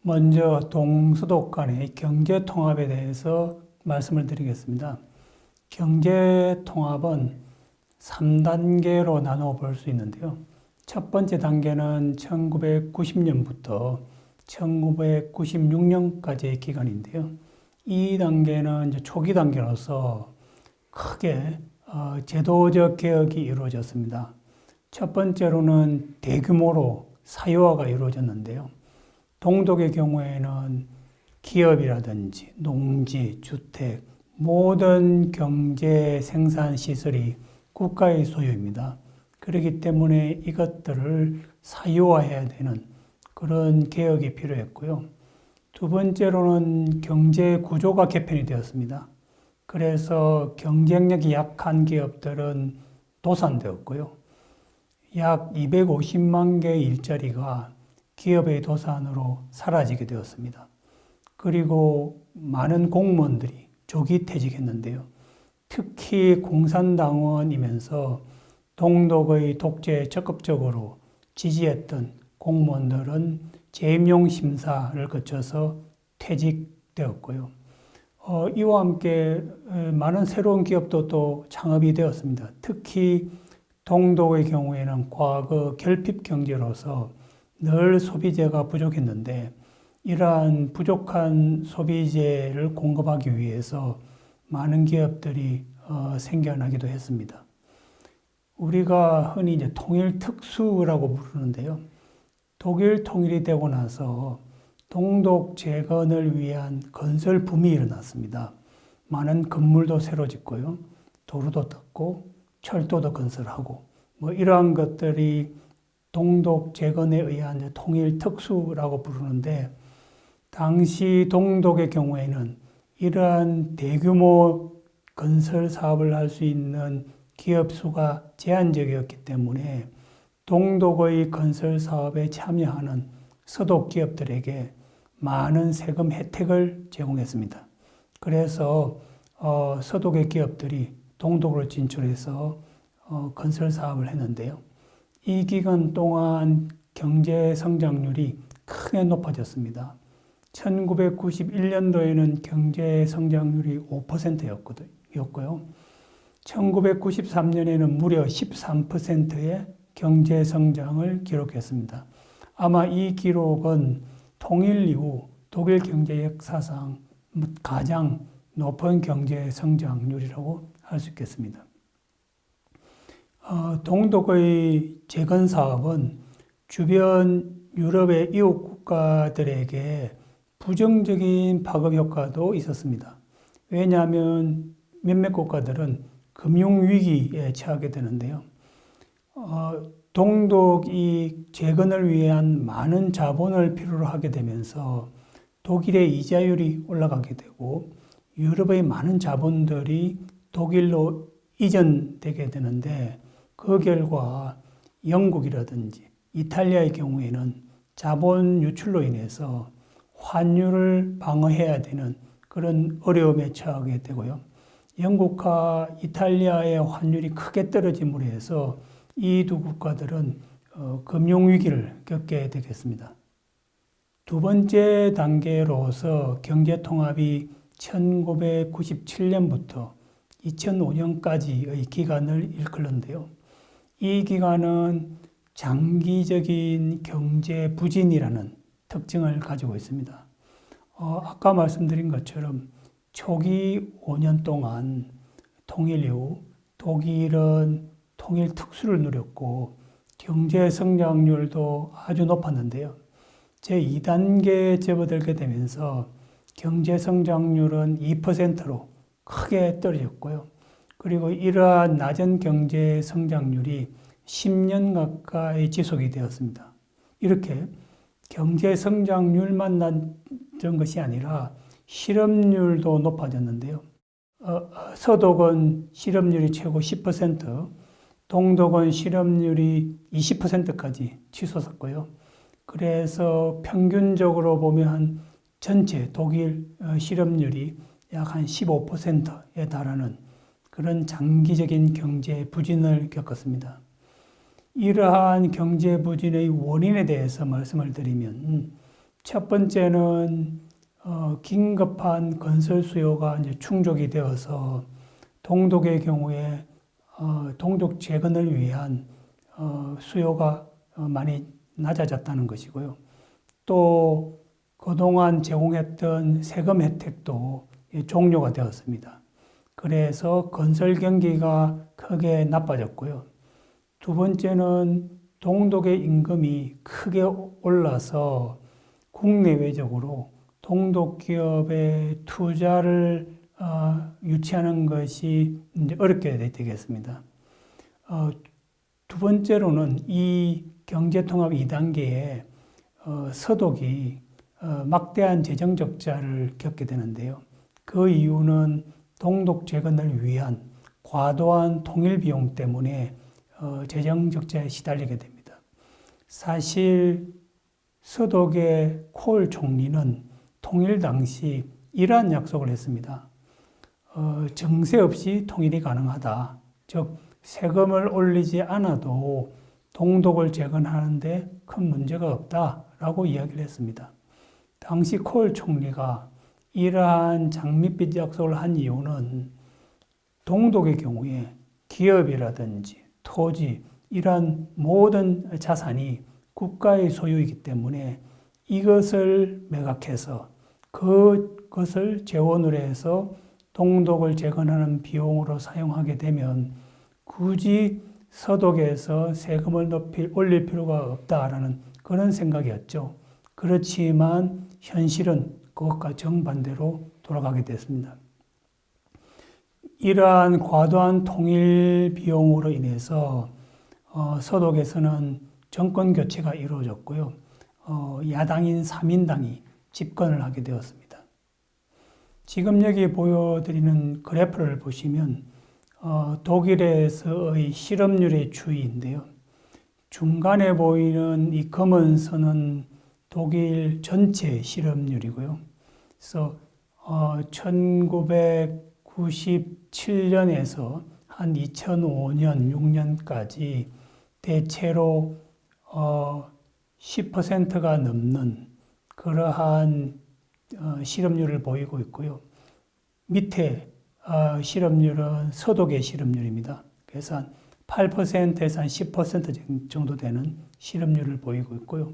먼저 동서독 간의 경제 통합에 대해서 말씀을 드리겠습니다. 경제 통합은 3단계로 나누어 볼 수 있는데요. 첫 번째 단계는 1990년부터 1996년까지의 기간인데요. 이 단계는 이제 초기 단계로서 크게 제도적 개혁이 이루어졌습니다. 첫 번째로는 대규모로 사유화가 이루어졌는데요. 동독의 경우에는 기업이라든지 농지, 주택, 모든 경제 생산 시설이 국가의 소유입니다. 그렇기 때문에 이것들을 사유화해야 되는 그런 개혁이 필요했고요. 두 번째로는 경제 구조가 개편이 되었습니다. 그래서 경쟁력이 약한 기업들은 도산되었고요. 약 250만 개의 일자리가 기업의 도산으로 사라지게 되었습니다. 그리고 많은 공무원들이 조기 퇴직했는데요. 특히 공산당원이면서 동독의 독재에 적극적으로 지지했던 공무원들은 재임용 심사를 거쳐서 퇴직되었고요. 이와 함께 많은 새로운 기업도 또 창업이 되었습니다. 특히 동독의 경우에는 과거 결핍 경제로서 늘 소비재가 부족했는데 이러한 부족한 소비재를 공급하기 위해서 많은 기업들이 생겨나기도 했습니다. 우리가 흔히 이제 통일 특수라고 부르는데요. 독일 통일이 되고 나서 동독 재건을 위한 건설 붐이 일어났습니다. 많은 건물도 새로 짓고요. 도로도 닦고 철도도 건설하고 이러한 것들이 동독 재건에 의한 통일 특수라고 부르는데 당시 동독의 경우에는 이러한 대규모 건설 사업을 할 수 있는 기업 수가 제한적이었기 때문에 동독의 건설 사업에 참여하는 서독 기업들에게 많은 세금 혜택을 제공했습니다. 그래서 서독의 기업들이 동독으로 진출해서 건설 사업을 했는데요. 이 기간 동안 경제 성장률이 크게 높아졌습니다. 1991년도에는 경제 성장률이 5%였고요. 1993년에는 무려 13%의 경제 성장을 기록했습니다. 아마 이 기록은 통일 이후 독일 경제 역사상 가장 높은 경제 성장률이라고 할 수 있겠습니다. 동독의 재건 사업은 주변 유럽의 이웃 국가들에게 부정적인 파급 효과도 있었습니다. 왜냐하면 몇몇 국가들은 금융위기에 처하게 되는데요. 동독이 재건을 위한 많은 자본을 필요로 하게 되면서 독일의 이자율이 올라가게 되고 유럽의 많은 자본들이 독일로 이전되게 되는데 그 결과 영국이라든지 이탈리아의 경우에는 자본 유출로 인해서 환율을 방어해야 되는 그런 어려움에 처하게 되고요. 영국과 이탈리아의 환율이 크게 떨어짐으로 해서 이 두 국가들은 금융위기를 겪게 되겠습니다. 두 번째 단계로서 경제통합이 1997년부터 2005년까지의 기간을 일컫는데요. 이 기간은 장기적인 경제 부진이라는 특징을 가지고 있습니다. 아까 말씀드린 것처럼 초기 5년 동안 통일 이후 독일은 통일 특수를 누렸고 경제 성장률도 아주 높았는데요. 제2단계에 접어들게 되면서 경제 성장률은 2%로 크게 떨어졌고요. 그리고 이러한 낮은 경제 성장률이 10년 가까이 지속이 되었습니다. 이렇게 경제 성장률만 낮은 것이 아니라 실업률도 높아졌는데요. 서독은 실업률이 최고 10%, 동독은 실업률이 20%까지 치솟았고요. 그래서 평균적으로 보면 전체 독일 실업률이 약 한 15%에 달하는 그런 장기적인 경제 부진을 겪었습니다. 이러한 경제 부진의 원인에 대해서 말씀을 드리면 첫 번째는 긴급한 건설 수요가 이제 충족이 되어서 동독의 경우에 동독 재건을 위한 수요가 많이 낮아졌다는 것이고요. 또 그동안 제공했던 세금 혜택도 종료가 되었습니다. 그래서 건설 경기가 크게 나빠졌고요. 두 번째는 동독의 임금이 크게 올라서 국내외적으로 동독 기업의 투자를 유치하는 것이 이제 어렵게 되겠습니다. 두 번째로는 이 경제통합 2단계에 서독이 막대한 재정 적자를 겪게 되는데요. 그 이유는 동독 재건을 위한 과도한 통일 비용 때문에 재정 적자에 시달리게 됩니다. 사실 서독의 콜 총리는 통일 당시 이러한 약속을 했습니다. 정세 없이 통일이 가능하다. 즉 세금을 올리지 않아도 동독을 재건하는데 큰 문제가 없다라고 이야기를 했습니다. 당시 콜 총리가 이러한 장밋빛 약속을 한 이유는 동독의 경우에 기업이라든지 토지 이러한 모든 자산이 국가의 소유이기 때문에 이것을 매각해서 그것을 재원으로 해서 동독을 재건하는 비용으로 사용하게 되면 굳이 서독에서 세금을 올릴 필요가 없다라는 그런 생각이었죠. 그렇지만 현실은 그것과 정반대로 돌아가게 됐습니다. 이러한 과도한 통일 비용으로 인해서 서독에서는 정권 교체가 이루어졌고요. 야당인 3인당이 집권을 하게 되었습니다. 지금 여기 보여드리는 그래프를 보시면 독일에서의 실업률의 추이인데요. 중간에 보이는 이 검은 선은 독일 전체 실업률이고요. 그래서 1997년에서 한 2005년, 6년까지 대체로 10%가 넘는 그러한 실업률을 보이고 있고요. 밑에 실업률은 서독의 실업률입니다. 그래서 한 8%에서 한 10% 정도 되는 실업률을 보이고 있고요.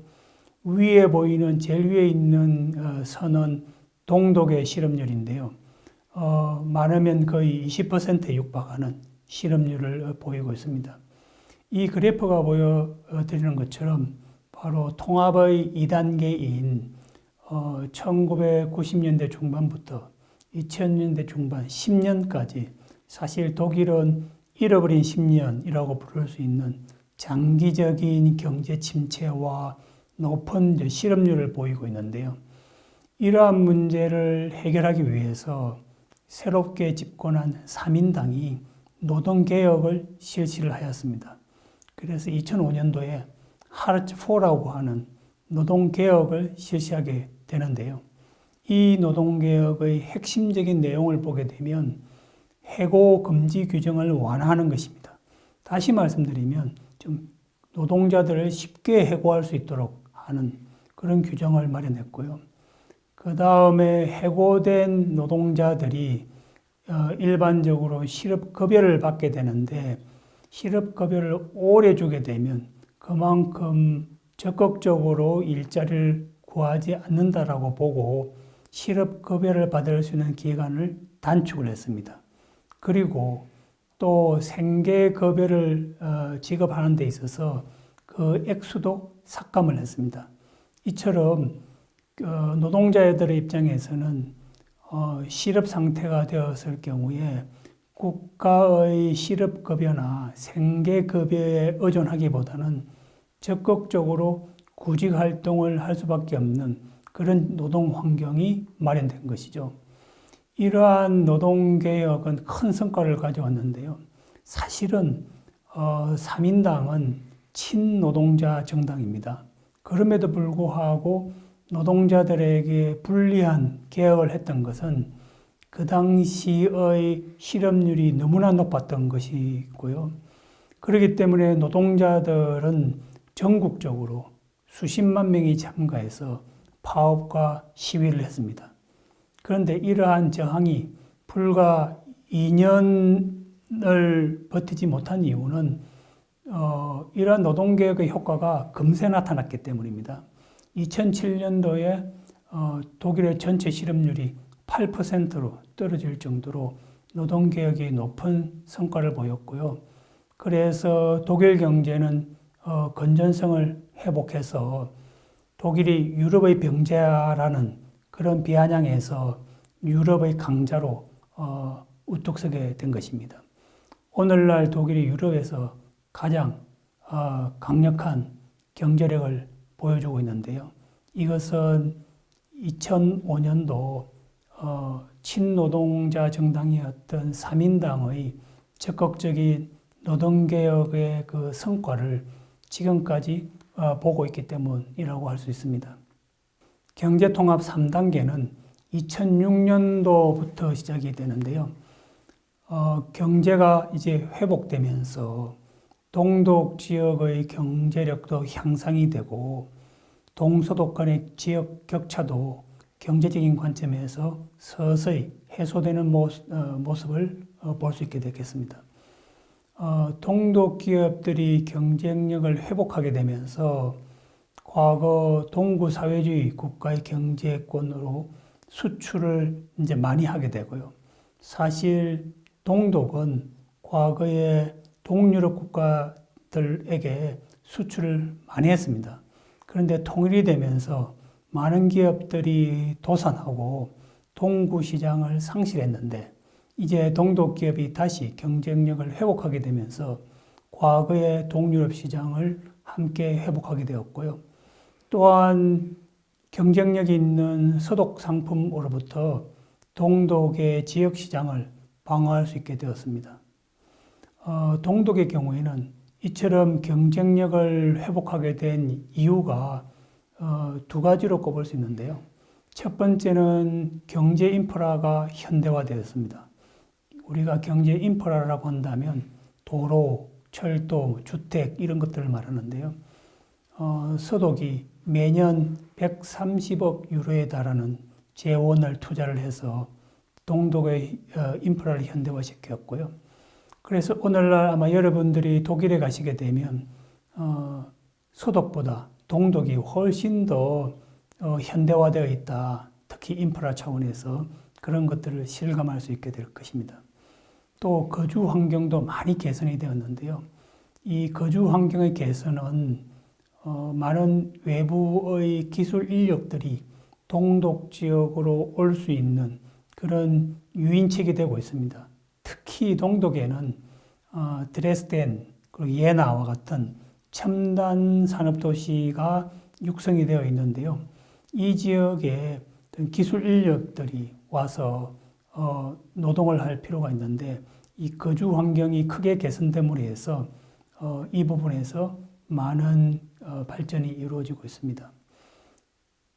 위에 보이는 제일 위에 있는 선은 동독의 실업률인데요. 많으면 거의 20%에 육박하는 실업률을 보이고 있습니다. 이 그래프가 보여드리는 것처럼 바로 통합의 2단계인 1990년대 중반부터 2000년대 중반 10년까지 사실 독일은 잃어버린 10년이라고 부를 수 있는 장기적인 경제 침체와 높은 실업률을 보이고 있는데요. 이러한 문제를 해결하기 위해서 새롭게 집권한 3인당이 노동개혁을 실시를 하였습니다. 그래서 2005년도에 하르츠4라고 하는 노동개혁을 실시하게 되는데요. 이 노동개혁의 핵심적인 내용을 보게 되면 해고 금지 규정을 완화하는 것입니다. 다시 말씀드리면 좀 노동자들을 쉽게 해고할 수 있도록 하는 그런 규정을 마련했고요. 그 다음에 해고된 노동자들이 일반적으로 실업급여를 받게 되는데 실업급여를 오래 주게 되면 그만큼 적극적으로 일자리를 구하지 않는다라고 보고 실업급여를 받을 수 있는 기간을 단축을 했습니다. 그리고 또 생계급여를 지급하는 데 있어서 그 액수도 삭감을 했습니다. 이처럼 노동자들의 입장에서는 실업 상태가 되었을 경우에 국가의 실업급여나 생계급여에 의존하기보다는 적극적으로 구직 활동을 할 수밖에 없는 그런 노동 환경이 마련된 것이죠. 이러한 노동개혁은 큰 성과를 가져왔는데요. 사실은 3인당은 친노동자 정당입니다. 그럼에도 불구하고 노동자들에게 불리한 개혁을 했던 것은 그 당시의 실업률이 너무나 높았던 것이고요. 그렇기 때문에 노동자들은 전국적으로 수십만 명이 참가해서 파업과 시위를 했습니다. 그런데 이러한 저항이 불과 2년을 버티지 못한 이유는 이러한 노동개혁의 효과가 금세 나타났기 때문입니다. 2007년도에 독일의 전체 실업률이 8%로 떨어질 정도로 노동개혁이 높은 성과를 보였고요. 그래서 독일 경제는 건전성을 회복해서 독일이 유럽의 병자라는 그런 비아냥에서 유럽의 강자로 우뚝 서게 된 것입니다. 오늘날 독일이 유럽에서 가장 강력한 경제력을 보여주고 있는데요. 이것은 2005년도 친노동자 정당이었던 3인당의 적극적인 노동개혁의 그 성과를 지금까지 보고 있기 때문이라고 할 수 있습니다. 경제통합 3단계는 2006년도부터 시작이 되는데요. 경제가 이제 회복되면서 동독 지역의 경제력도 향상이 되고 동서독 간의 지역 격차도 경제적인 관점에서 서서히 해소되는 모습을 볼 수 있게 되겠습니다. 동독 기업들이 경쟁력을 회복하게 되면서 과거 동구 사회주의 국가의 경제권으로 수출을 이제 많이 하게 되고요. 사실 동독은 과거에 동유럽 국가들에게 수출을 많이 했습니다. 그런데 통일이 되면서 많은 기업들이 도산하고 동구 시장을 상실했는데 이제 동독 기업이 다시 경쟁력을 회복하게 되면서 과거의 동유럽 시장을 함께 회복하게 되었고요. 또한 경쟁력이 있는 서독 상품으로부터 동독의 지역 시장을 방어할 수 있게 되었습니다. 동독의 경우에는 이처럼 경쟁력을 회복하게 된 이유가 두 가지로 꼽을 수 있는데요. 첫 번째는 경제 인프라가 현대화되었습니다. 우리가 경제 인프라라고 한다면 도로, 철도, 주택 이런 것들을 말하는데요. 서독이 매년 130억 유로에 달하는 재원을 투자를 해서 동독의 인프라를 현대화시켰고요. 그래서 오늘날 아마 여러분들이 독일에 가시게 되면 서독보다 동독이 훨씬 더 현대화되어 있다. 특히 인프라 차원에서 그런 것들을 실감할 수 있게 될 것입니다. 또 거주 환경도 많이 개선이 되었는데요. 이 거주 환경의 개선은 많은 외부의 기술 인력들이 동독 지역으로 올 수 있는 그런 유인책이 되고 있습니다. 특히 동독에는 드레스덴 그리고 예나와 같은 첨단 산업 도시가 육성이 되어 있는데요. 이 지역에 기술 인력들이 와서 노동을 할 필요가 있는데 이 거주 환경이 크게 개선됨으로 해서 이 부분에서 많은 발전이 이루어지고 있습니다.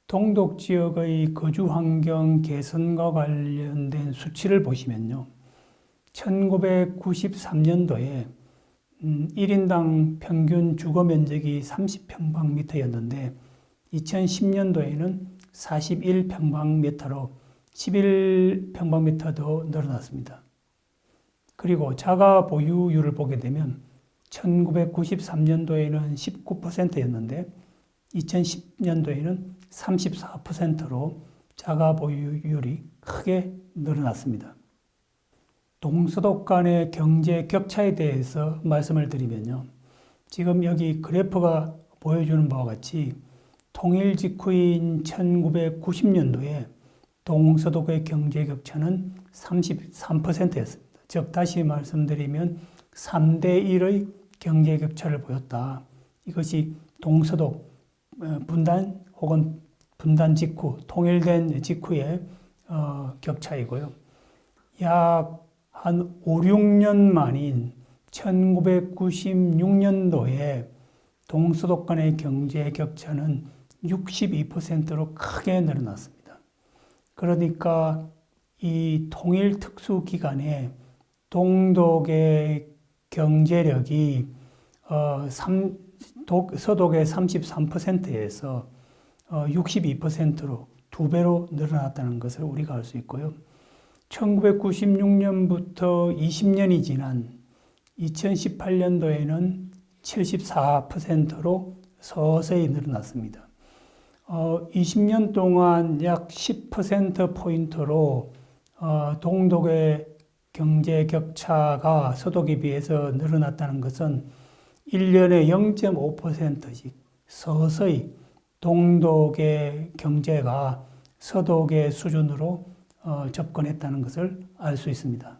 동독 지역의 거주 환경 개선과 관련된 수치를 보시면요. 1993년도에 1인당 평균 주거 면적이 30평방미터였는데 2010년도에는 41평방미터로 11평방미터 더 늘어났습니다. 그리고 자가 보유율을 보게 되면 1993년도에는 19%였는데 2010년도에는 34%로 자가 보유율이 크게 늘어났습니다. 동서독 간의 경제 격차에 대해서 말씀을 드리면요. 지금 여기 그래프가 보여주는 바와 같이 통일 직후인 1990년도에 동서독의 경제 격차는 33%였습니다. 즉 다시 말씀드리면 3대 1의 경제 격차를 보였다. 이것이 동서독 분단 혹은 분단 직후, 통일된 직후의 격차이고요. 약 한 5, 6년 만인 1996년도에 동서독 간의 경제 격차는 62%로 크게 늘어났습니다. 그러니까 이 통일 특수 기간에 동독의 경제력이 서독의 33%에서 62%로 2배로 늘어났다는 것을 우리가 알 수 있고요. 1996년부터 20년이 지난 2018년도에는 74%로 서서히 늘어났습니다. 20년 동안 약 10%포인트로 동독의 경제 격차가 서독에 비해서 늘어났다는 것은 1년에 0.5%씩 서서히 동독의 경제가 서독의 수준으로 접근했다는 것을 알 수 있습니다.